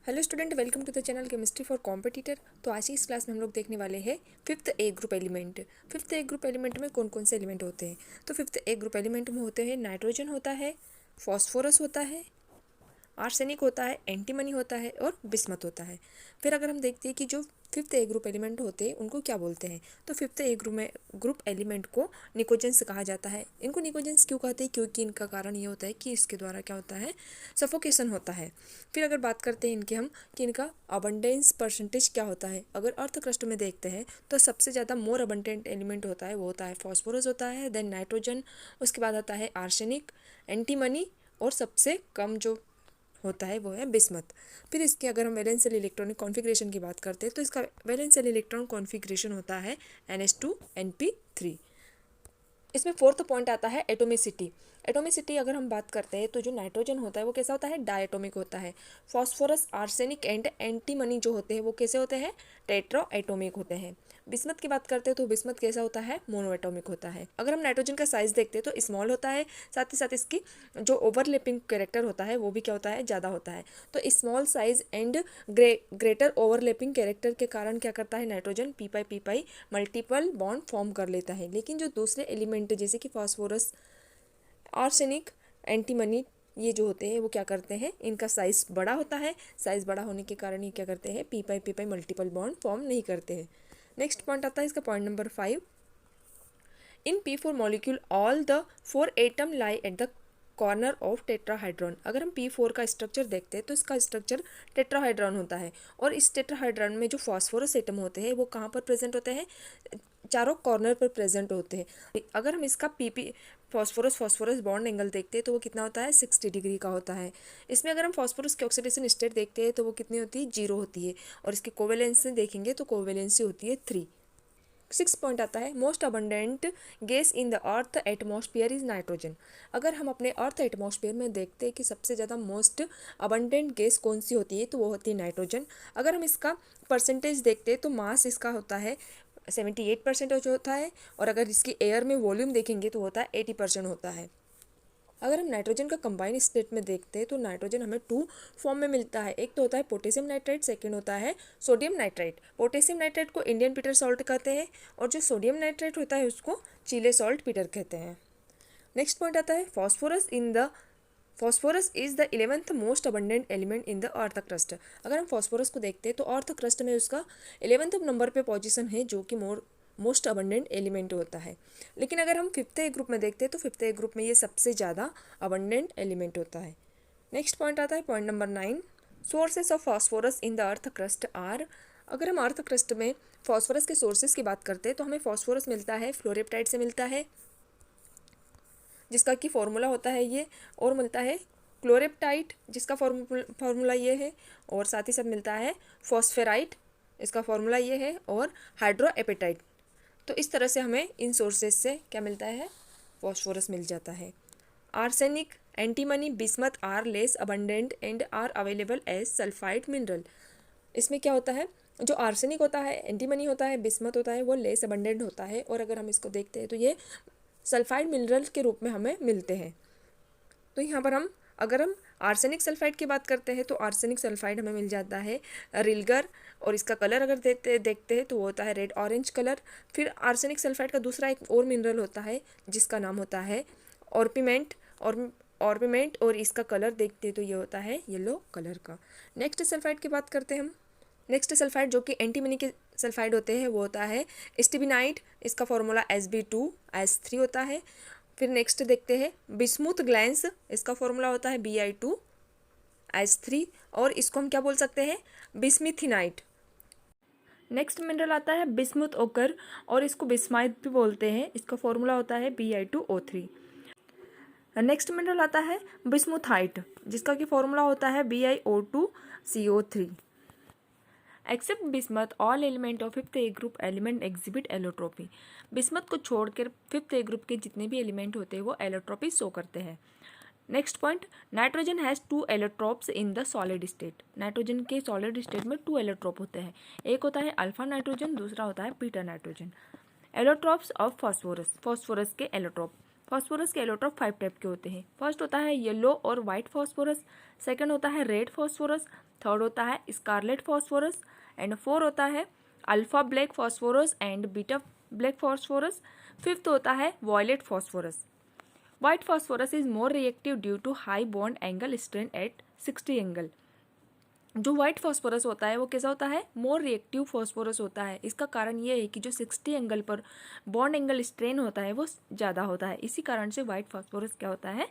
Hello student, welcome to the channel chemistry for competitor. तो आज की इस क्लास में हम लोग देखने वाले हैं fifth a group element. Fifth a group element में कौन कौन से एलिमेंट होते हैं। तो फिफ्थ ए ग्रुप एलिमेंट में होते हैं नाइट्रोजन होता है, फॉस्फोरस होता है, आर्सेनिक होता है, एंटीमनी होता है और बिस्मथ होता है। फिर अगर हम देखते हैं कि जो फिफ्थ ए ग्रुप एलिमेंट होते हैं उनको क्या बोलते हैं, तो फिफ्थ ए ग्रुप एलिमेंट को निकोजेंस कहा जाता है। इनको निकोजेंस क्यों कहते हैं, क्योंकि इनका कारण ये होता है कि इसके द्वारा क्या होता है, सफोकेशन होता है। फिर अगर बात करते हैं इनके हम कि इनका अबंडेंस परसेंटेज क्या होता है। अगर अर्थ क्रस्ट में देखते हैं तो सबसे ज़्यादा मोर अबंडेंट एलिमेंट होता है वो होता है फॉस्फोरस होता है, देन नाइट्रोजन, उसके बाद आता है आर्सेनिक, एंटीमनी और सबसे कम जो होता है वो है बिस्मथ। फिर इसके अगर हम वैलेंशियल इलेक्ट्रॉनिक कॉन्फ़िगरेशन की बात करते हैं तो इसका वैलेंशियल इलेक्ट्रॉन कॉन्फ़िगरेशन होता है NH2 NP3। इसमें फोर्थ पॉइंट आता है एटोमिसिटी। एटोमिसिटी अगर हम बात करते हैं तो जो नाइट्रोजन होता है वो कैसा होता है, डायटोमिक होता है। फॉस्फोरस, आर्सेनिक एंड एंटीमनी जो होते हैं वो कैसे होते हैं, टेट्रा एटोमिक होते हैं। बिस्मथ की बात करते हैं तो बिस्मथ कैसा होता है, मोनो एटोमिक होता है। अगर हम नाइट्रोजन का साइज देखते हैं तो स्मॉल होता है, साथ ही साथ इसकी जो ओवरलैपिंग कैरेक्टर होता है वो भी क्या होता है, ज़्यादा होता है। तो small size and greater overlapping character के कारण क्या करता है, nitrogen P pi multiple bond form कर लेता है। लेकिन जो दूसरे एलिमेंट जैसे कि फॉस्फोरस, आर्सेनिक, एंटीमनी, ये जो होते हैं वो क्या करते हैं, इनका साइज़ बड़ा होता है। साइज़ बड़ा होने के कारण ये क्या करते हैं, P pi multiple bond form नहीं करते हैं। नेक्स्ट पॉइंट आता है इसका point number 5। In P4 molecule all the 4 atom lie at the corner of tetrahedron. अगर हम P4 का स्ट्रक्चर देखते हैं तो इसका स्ट्रक्चर टेट्राहाइड्रॉन होता है और इस टेट्राहाइड्रॉन में जो फॉस्फोरस एटम होते हैं वो कहाँ पर प्रेजेंट होते हैं, चारों कॉर्नर पर प्रेजेंट होते हैं। अगर हम इसका PP phosphorus phosphorus bond angle देखते हैं तो वो कितना होता है, 60 डिग्री का होता है। इसमें अगर हम फॉस्फोरस की ऑक्सीडेशन स्टेट देखते हैं तो वो कितनी होती है, 0 होती है। और इसकी कोवेलेंसी देखेंगे तो कोवेलेंसी होती है 3। 6 पॉइंट आता है most abundant gas in the earth atmosphere is nitrogen. अगर हम अपने अर्थ एटमॉस्फेयर में देखते हैं कि सबसे ज़्यादा मोस्ट अबंडेंट गैस कौन सी होती है तो वो होती है नाइट्रोजन। अगर हम इसका परसेंटेज देखते हैं तो मास इसका होता है 78% होता है, और अगर इसकी एयर में वॉल्यूम देखेंगे तो होता है 80% होता है। अगर हम नाइट्रोजन का कंबाइन स्टेट में देखते हैं तो नाइट्रोजन हमें 2 फॉर्म में मिलता है। एक तो होता है पोटेशियम नाइट्राइट, सेकंड होता है सोडियम नाइट्राइट। पोटेशियम नाइट्राइट को इंडियन पीटर सॉल्ट कहते हैं और जो सोडियम नाइट्राइट होता है उसको चिले सॉल्ट पीटर कहते हैं। नेक्स्ट पॉइंट आता है phosphorus is the 11th most abundant element in the earth crust. अगर हम फॉस्फोरस को देखते हैं तो अर्थ क्रस्ट में उसका 11th नंबर पे पोजीशन है, जो कि मोस्ट अबंडेंट एलिमेंट होता है। लेकिन अगर हम फिफ्थ ए ग्रुप में देखते हैं तो फिफ्थ ए ग्रुप में ये सबसे ज़्यादा अबंडेंट एलिमेंट होता है। नेक्स्ट पॉइंट आता है point number 9। Sources of phosphorus in the earth crust are. अगर हम अर्थ क्रस्ट में फॉस्फोरस के सोर्सेज की बात करते हैं तो हमें फॉस्फोरस मिलता है फ्लोरेप्टाइट से मिलता है, जिसका कि फॉर्मूला होता है ये, और मिलता है क्लोरेप्टाइट जिसका फॉर्मूला ये है, और साथ ही साथ मिलता है फॉस्फेराइट, इसका फॉर्मूला ये है, और हाइड्रोएपेटाइट। तो इस तरह से हमें इन सोर्सेज से क्या मिलता है, फॉस्फोरस मिल जाता है। Arsenic, antimony, bismuth are less abundant and are available as sulphide mineral. इसमें क्या होता है, जो आर्सेनिक होता है, एंटीमनी होता है, बिस्मथ होता है, वो लेस अबंडेंट होता है, और अगर हम इसको देखते हैं तो ये सल्फाइड मिनरल के रूप में हमें मिलते हैं। तो यहाँ पर अगर हम आर्सेनिक सल्फाइड की बात करते हैं तो आर्सेनिक सल्फाइड हमें मिल जाता है रिलगर, और इसका कलर अगर देखते हैं तो वो होता है रेड ऑरेंज कलर। फिर आर्सेनिक सल्फाइड का दूसरा एक और मिनरल होता है जिसका नाम होता है ऑर्पिमेंट, और इसका कलर देखते हैं तो ये होता है येलो कलर का। नेक्स्ट सल्फाइड की बात करते हैं हम। नेक्स्ट सल्फाइड जो कि एंटीमनी के सल्फाइड होते हैं वो होता है स्टिबिनाइट, इसका फॉर्मूला Sb2S3 होता है। फिर नेक्स्ट देखते हैं बिस्मुथ ग्लैंस, इसका फॉर्मूला होता है Bi2S3, और इसको हम क्या बोल सकते हैं, बिस्मिथिनाइट। नेक्स्ट मिनरल आता है बिस्मुथ ओकर, और इसको बिस्माइट भी बोलते हैं, इसका फॉर्मूला होता है Bi2O3। नेक्स्ट मिनरल आता है बिस्मुथाइट, जिसका कि फॉर्मूला होता है BiO2CO3। Except bismuth all element of fifth a group element exhibit allotropy. Bismuth को छोड़कर फिफ्थ ए ग्रुप के जितने भी एलिमेंट होते हैं वो एलोट्रोपी शो करते हैं। Next point, nitrogen has 2 allotropes in the solid state. Nitrogen के सॉलिड स्टेट में 2 एलोट्रोप होते हैं, एक होता है अल्फा नाइट्रोजन, दूसरा होता है beta nitrogen. Allotropes of phosphorus, phosphorus के एलोट्रोप। फॉस्फोरस के एलोट्रोप 5 टाइप के होते हैं। फर्स्ट होता है येलो और वाइट फॉस्फोरस, सेकंड होता है रेड फॉस्फोरस, थर्ड होता है स्कारलेट फॉस्फोरस, एंड 4 होता है alpha black phosphorus and beta black phosphorus. Fifth होता है violet phosphorus. White phosphorus is more reactive due to high bond angle strain at 60 angle. जो white phosphorus होता है वो कैसा होता है, मोर रिएक्टिव फॉस्फोरस होता है। इसका कारण ये है कि जो 60 एंगल पर बॉन्ड एंगल स्ट्रेन होता है वो ज़्यादा होता है, इसी कारण से वाइट फॉस्फोरस क्या होता है,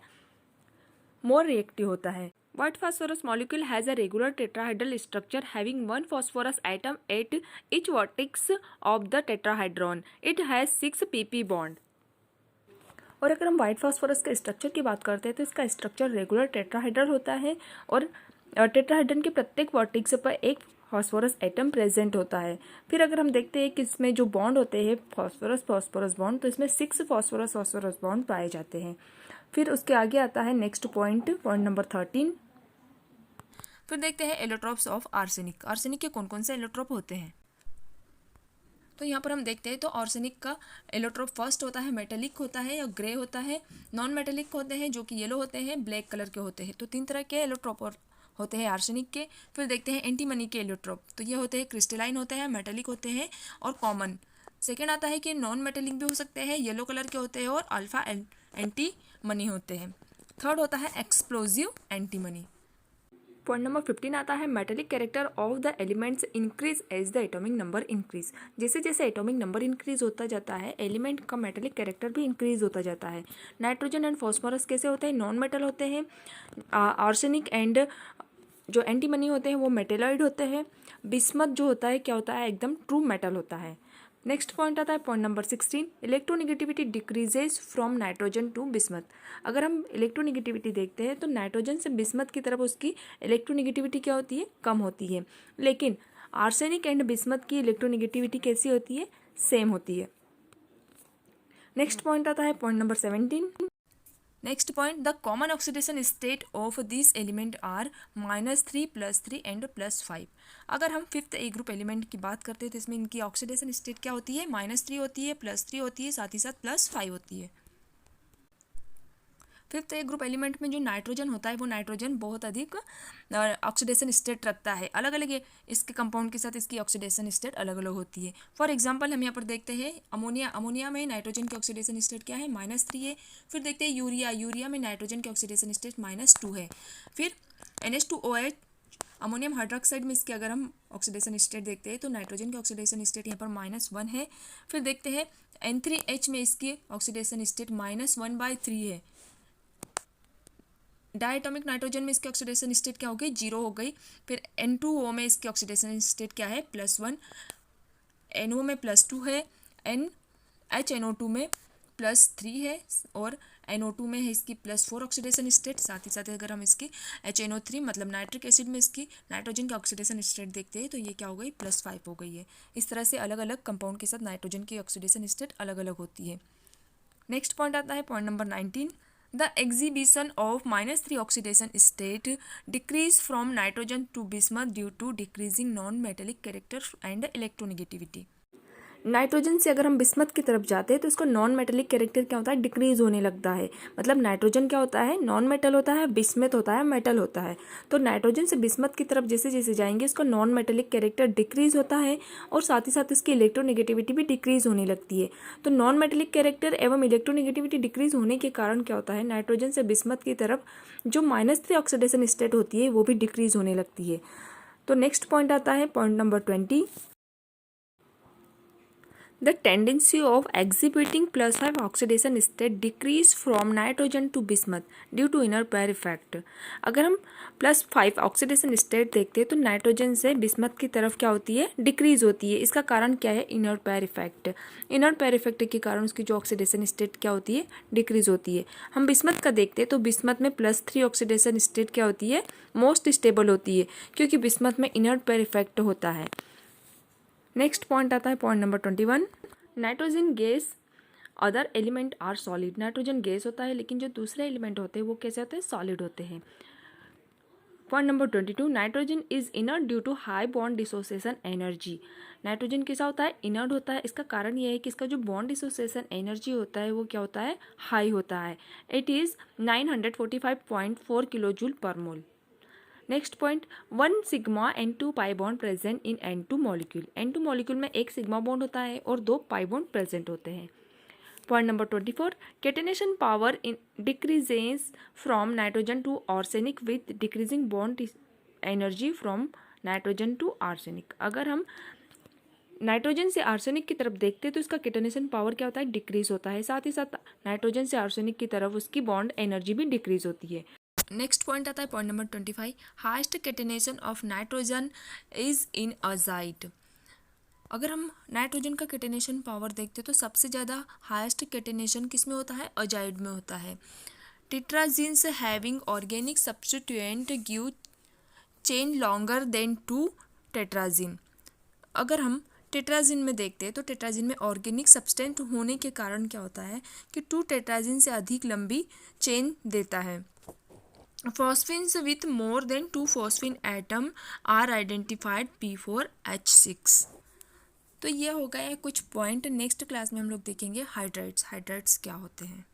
मोर रिएक्टिव होता है। White phosphorus molecule has a regular tetrahedral structure having one phosphorus atom at each vertex of the tetrahedron. It has 6 pp bond. और अगर हम वाइट फॉस्फोरस के स्ट्रक्चर की बात करते हैं तो इसका स्ट्रक्चर रेगुलर टेट्राहेड्रल होता है और टेट्राहेड्रन के प्रत्येक वर्टेक्स पर एक फॉस्फोरस एटम प्रेजेंट होता है। फिर अगर हम देखते हैं कि इसमें जो बॉन्ड होते हैं फॉस्फोरस फॉस्फोरस बॉन्ड, तो इसमें 6 फॉस्फोरस फॉस्फोरस बॉन्ड पाए जाते हैं। फिर उसके आगे आता है नेक्स्ट पॉइंट नंबर 13। फिर देखते हैं एलोट्रोप्स ऑफ आर्सेनिक। आर्सेनिक के कौन कौन से एलोट्रोप होते हैं, तो यहाँ पर हम देखते हैं तो आर्सेनिक का एलोट्रोप फर्स्ट होता है मेटेलिक होता है या ग्रे होता है, नॉन मेटेलिक होते हैं जो कि येलो होते हैं, ब्लैक कलर के होते हैं। तो 3 तरह के एलोट्रोप होते हैं आर्सेनिक के। फिर देखते हैं एंटीमनी के एलोट्रोप, तो ये होते हैं क्रिस्टलाइन होते हैं, मेटेलिक होते हैं और कॉमन। सेकेंड आता है कि नॉन मेटेलिक भी हो सकते हैं, येलो कलर के होते हैं और अल्फा एंटी मनी होते हैं। थर्ड होता है explosive antimony. Point number 15 आता है metallic character of the elements increase as the atomic number increase. जैसे जैसे एटॉमिक नंबर इंक्रीज होता जाता है एलिमेंट का मेटेलिक कैरेक्टर भी इंक्रीज होता जाता है। नाइट्रोजन एंड फॉस्फोरस कैसे होते हैं, नॉन मेटल होते हैं। आर्सेनिक एंड जो एंटीमनी होते हैं वो मेटेलॉइड होते हैं। बिस्मथ जो होता है क्या होता है, एकदम ट्रू मेटल होता है। नेक्स्ट पॉइंट आता है point number 16, electronegativity decreases from nitrogen to bismuth. अगर हम इलेक्ट्रोनिगेटिविटी देखते हैं तो नाइट्रोजन से बिस्मथ की तरफ उसकी इलेक्ट्रोनिगेटिविटी क्या होती है, कम होती है। लेकिन आर्सेनिक एंड बिस्मथ की इलेक्ट्रोनिगेटिविटी कैसी होती है, सेम होती है। नेक्स्ट पॉइंट आता है point number 17। Next point, the common oxidation state of this element are -3 +3 and +5। अगर हम फिफ्थ ए ग्रुप एलिमेंट की बात करते हैं तो इसमें इनकी ऑक्सीडेशन स्टेट क्या होती है, -3 होती है, +3 होती है, साथ ही साथ +5 होती है। फिफ्थ ए ग्रुप एलिमेंट में जो नाइट्रोजन होता है वो नाइट्रोजन बहुत अधिक ऑक्सीडेशन स्टेट रखता है। अलग अलग इसके कंपाउंड के साथ इसकी ऑक्सीडेशन स्टेट अलग अलग होती है। फॉर एग्जांपल हम यहाँ पर देखते हैं अमोनिया। अमोनिया में नाइट्रोजन की ऑक्सीडेशन स्टेट क्या है, -3 है। फिर देखते हैं यूरिया। यूरिया में नाइट्रोजन की ऑक्सीडेशन स्टेट -2 है। फिर NH2OH अमोनियम हाइड्रोक्साइड में इसके अगर हम ऑक्सीडेशन स्टेट देखते हैं तो नाइट्रोजन की ऑक्सीडेशन स्टेट यहाँ पर -1 है। फिर देखते हैं N3H में इसकी ऑक्सीडेशन स्टेट -1/3 है। डायटोमिक नाइट्रोजन में इसकी ऑक्सीडेशन स्टेट क्या हो गई, 0 हो गई। फिर N2O में इसकी ऑक्सीडेशन स्टेट क्या है, +1। NO में +2 है। HNO2 में +3 है और NO2 में है इसकी +4 ऑक्सीडेशन स्टेट। साथ ही साथ अगर हम इसकी HNO3 मतलब नाइट्रिक एसिड में इसकी नाइट्रोजन की ऑक्सीडेशन स्टेट देखते हैं तो ये क्या हो गई, +5 हो गई है। इस तरह से अलग अलग कंपाउंड के साथ नाइट्रोजन की ऑक्सीडेशन स्टेट अलग अलग होती है। नेक्स्ट पॉइंट आता है point number 19, the exhibition of -3 oxidation state decrease from nitrogen to bismuth due to decreasing non-metallic character and electronegativity। Nitrogen से अगर हम बिस्मथ की तरफ जाते हैं तो इसका नॉन मेटेलिक कैरेक्टर क्या होता है, डिक्रीज होने लगता है। मतलब नाइट्रोजन क्या होता है, नॉन मेटल होता है, बिस्मथ होता है, मेटल होता है। तो नाइट्रोजन से बिस्मथ की तरफ जैसे जैसे जाएंगे इसका नॉन मेटेलिक कैरेक्टर डिक्रीज होता है और साथ ही साथ इसकी इलेक्ट्रोनेगेटिविटी भी डिक्रीज होने लगती है। तो नॉन मेटेलिक कैरेक्टर एवं इलेक्ट्रोनेगेटिविटी डिक्रीज होने के कारण क्या होता है, नाइट्रोजन से बिस्मथ की तरफ जो -3 ऑक्सीडेशन स्टेट होती है वो भी डिक्रीज होने लगती है। तो नेक्स्ट पॉइंट आता है point number 20, the tendency of exhibiting +5 oxidation state decrease from nitrogen to bismuth due to inner pair effect। अगर हम +5 ऑक्सीडेशन स्टेट देखते हैं तो नाइट्रोजन से बिस्मथ की तरफ क्या होती है, डिक्रीज होती है। इसका कारण क्या है, inner pair effect. Inner pair effect के कारण उसकी जो ऑक्सीडेशन स्टेट क्या होती है, डिक्रीज होती है। हम बिस्मथ का देखते हैं तो बिस्मथ में +3 ऑक्सीडेशन स्टेट क्या होती है, मोस्ट स्टेबल होती है क्योंकि बिस्मथ में इनर पेयर इफेक्ट होता है। नेक्स्ट पॉइंट आता है point number 21, nitrogen gas other element are solid. Nitrogen gas होता है लेकिन जो दूसरे एलिमेंट होते हैं वो कैसे होते हैं, सॉलिड होते हैं। Point number 22, nitrogen is inert due to high bond dissociation energy. Nitrogen कैसा होता है, इनर्ट होता है। इसका कारण यह है कि इसका जो बॉन्ड डिसोसिएशन एनर्जी होता है वो क्या होता है, हाई होता है। इट इज़ 945.4 किलो जूल पर मोल। Next point, 1 sigma N2 pi bond present in N2 molecule. N2 molecule में 1 सिग्मा बॉन्ड होता है और 2 पाई बॉन्ड प्रेजेंट होते हैं। Point number 24, catenation power in decreases from nitrogen to arsenic with decreasing bond energy from nitrogen to arsenic. अगर हम nitrogen से arsenic की तरफ देखते हैं तो इसका कैटेनेशन पावर क्या होता है, डिक्रीज होता है। साथ ही साथ नाइट्रोजन से आर्सेनिक की तरफ उसकी बॉन्ड एनर्जी भी डिक्रीज होती है। नेक्स्ट पॉइंट आता है point number 25, highest catenation of nitrogen is in azide. अगर हम नाइट्रोजन का कैटेनेशन पावर देखते हैं तो सबसे ज़्यादा हाईएस्ट कैटेनेशन किस में होता है, अजाइड में होता है। Tetrazenes having organic substituent give chain longer than 2 tetrazene. अगर हम टेट्राजीन में देखते हैं तो टेट्राजीन में ऑर्गेनिक सब्सटेंट होने के कारण क्या होता है कि 2 टेट्राजीन से अधिक लंबी चेन देता है। Phosphines with more than 2 phosphine atom are identified P4H6। तो ये हो गए कुछ पॉइंट। नेक्स्ट क्लास में हम लोग देखेंगे हाइड्राइड्स। हाइड्राइड्स क्या होते हैं।